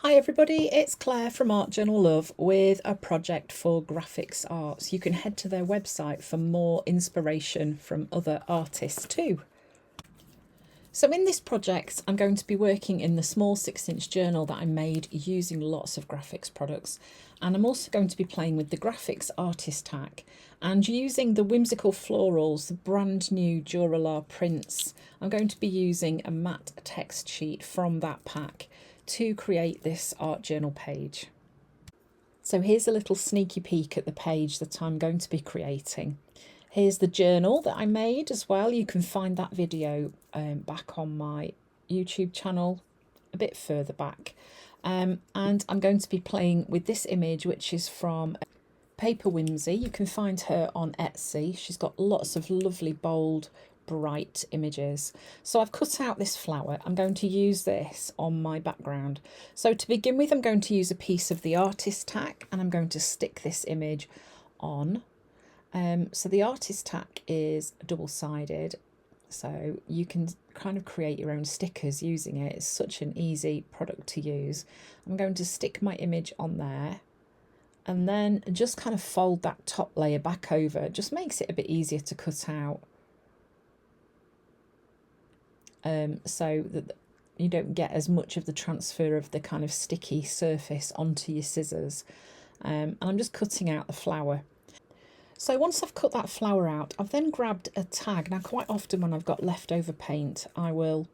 Hi everybody, it's Claire from Art Journal Love with a project for graphics arts. You can head to their website for more inspiration from other artists too. So in this project, I'm going to be working in the small 6-inch journal that I made using lots of graphics products. And I'm also going to be playing with the graphics artist tack and using the whimsical florals, the brand new Duralar prints. I'm going to be using a matte text sheet from that pack to create this art journal page. So here's a little sneaky peek at the page that I'm going to be creating. Here's the journal that I made as well. You can find that video back on my YouTube channel a bit further back. And I'm going to be playing with this image, which is from Paper Whimsy. You can find her on Etsy. She's got lots of lovely, bold, bright images. So I've cut out this flower. I'm going to use this on my background. So to begin with, I'm going to use a piece of the artist tack and I'm going to stick this image on. So the artist tack is double-sided, so you can kind of create your own stickers using it. It's such an easy product to use. I'm going to stick my image on there and then just kind of fold that top layer back over. It just makes it a bit easier to cut out, so that you don't get as much of the transfer of the kind of sticky surface onto your scissors. And I'm just cutting out the flower. So once I've cut that flower out, I've then grabbed a tag. Now, quite often when I've got leftover paint, I will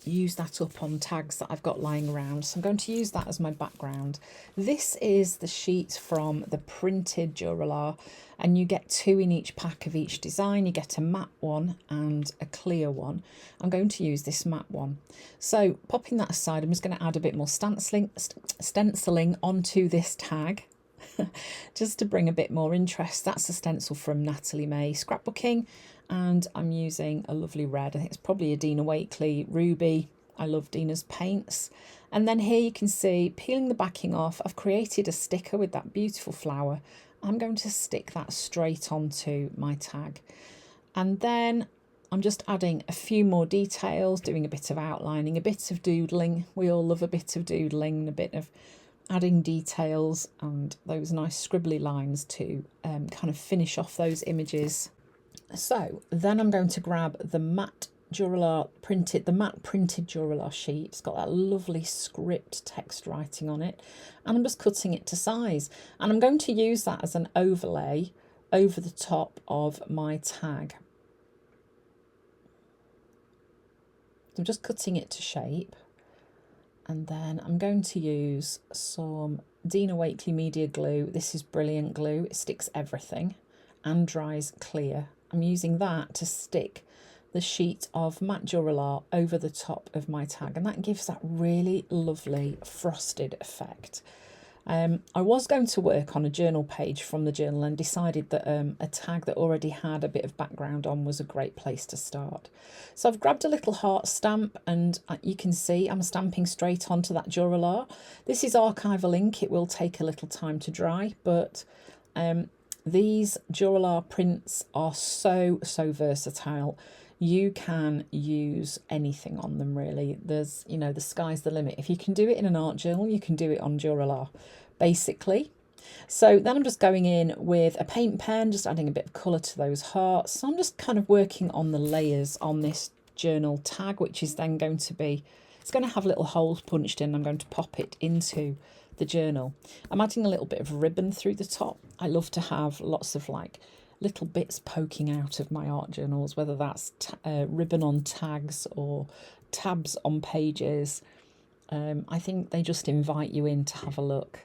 use that up on tags that I've got lying around. So I'm going to use that as my background. This is the sheet from the printed Duralar, and you get 2 in each pack of each design. You get a matte one and a clear one. I'm going to use this matte one. So popping that aside, I'm just going to add a bit more stenciling onto this tag. Just to bring a bit more interest. That's a stencil from Natalie May Scrapbooking, and I'm using a lovely red. I think it's probably a Dina Wakley Ruby. I love Dina's paints. And then here you can see, peeling the backing off, I've created a sticker with that beautiful flower. I'm going to stick that straight onto my tag. And then I'm just adding a few more details, doing a bit of outlining, a bit of doodling. We all love a bit of doodling and a bit of adding details and those nice scribbly lines to kind of finish off those images. So then I'm going to grab the matte Duralar printed Duralar sheet. It's got that lovely script text writing on it, and I'm just cutting it to size, and I'm going to use that as an overlay over the top of my tag. I'm just cutting it to shape. And then I'm going to use some Dina Wakley Media Glue. This is brilliant glue. It sticks everything and dries clear. I'm using that to stick the sheet of matte Duralar over the top of my tag, and that gives that really lovely frosted effect. I was going to work on a journal page from the journal and decided that a tag that already had a bit of background on was a great place to start. So I've grabbed a little heart stamp, and you can see I'm stamping straight onto that Duralar. This is archival ink. It will take a little time to dry, but these Duralar prints are so versatile. You can use anything on them, really. There's, you know, the sky's the limit. If you can do it in an art journal, you can do it on Duralar, basically. So then I'm just going in with a paint pen, just adding a bit of colour to those hearts. So I'm just kind of working on the layers on this journal tag, which is then going to be, it's going to have little holes punched in. I'm going to pop it into the journal. I'm adding a little bit of ribbon through the top. I love to have lots of like little bits poking out of my art journals, whether that's ribbon on tags or tabs on pages. I think they just invite you in to have a look.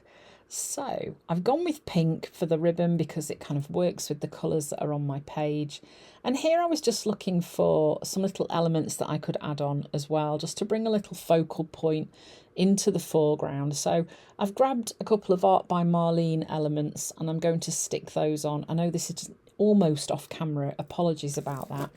So I've gone with pink for the ribbon because it kind of works with the colours that are on my page. And here I was just looking for some little elements that I could add on as well, just to bring a little focal point into the foreground. So I've grabbed a couple of Art by Marlene elements and I'm going to stick those on. I know this is almost off camera, apologies about that,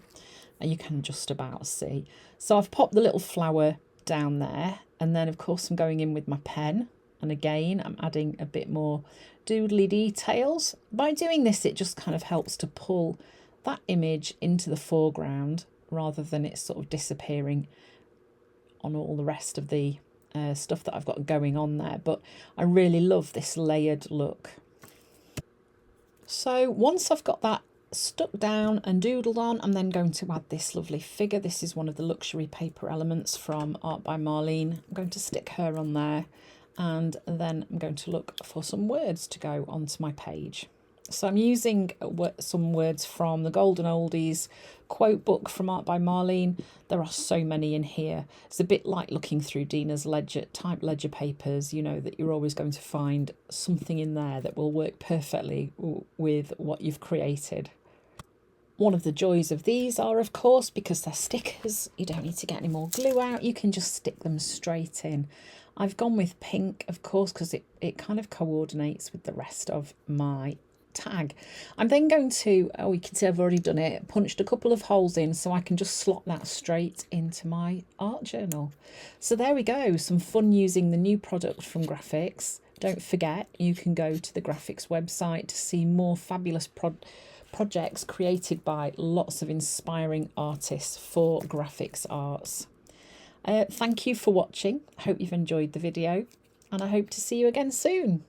and you can just about see. So I've popped the little flower down there, and then of course I'm going in with my pen, and again I'm adding a bit more doodly details. By doing this, it just kind of helps to pull that image into the foreground rather than it sort of disappearing on all the rest of the stuff that I've got going on there, but I really love this layered look. So once I've got that stuck down and doodled on, I'm then going to add this lovely figure. This is one of the luxury paper elements from Art by Marlene. I'm going to stick her on there, and then I'm going to look for some words to go onto my page. So I'm using some words from the Golden Oldies quote book from Art by Marlene. There are so many in here. It's a bit like looking through Dina's type ledger papers, you know, that you're always going to find something in there that will work perfectly with what you've created. One of the joys of these are, of course, because they're stickers, you don't need to get any more glue out, you can just stick them straight in. I've gone with pink, of course, because it kind of coordinates with the rest of my tag. I'm then going to, oh, you can see I've already done it, punched a couple of holes in so I can just slot that straight into my art journal. So there we go, some fun using the new product from Graphics. Don't forget, you can go to the Graphics website to see more fabulous projects created by lots of inspiring artists for graphics arts. Thank you for watching. I hope you've enjoyed the video, and I hope to see you again soon.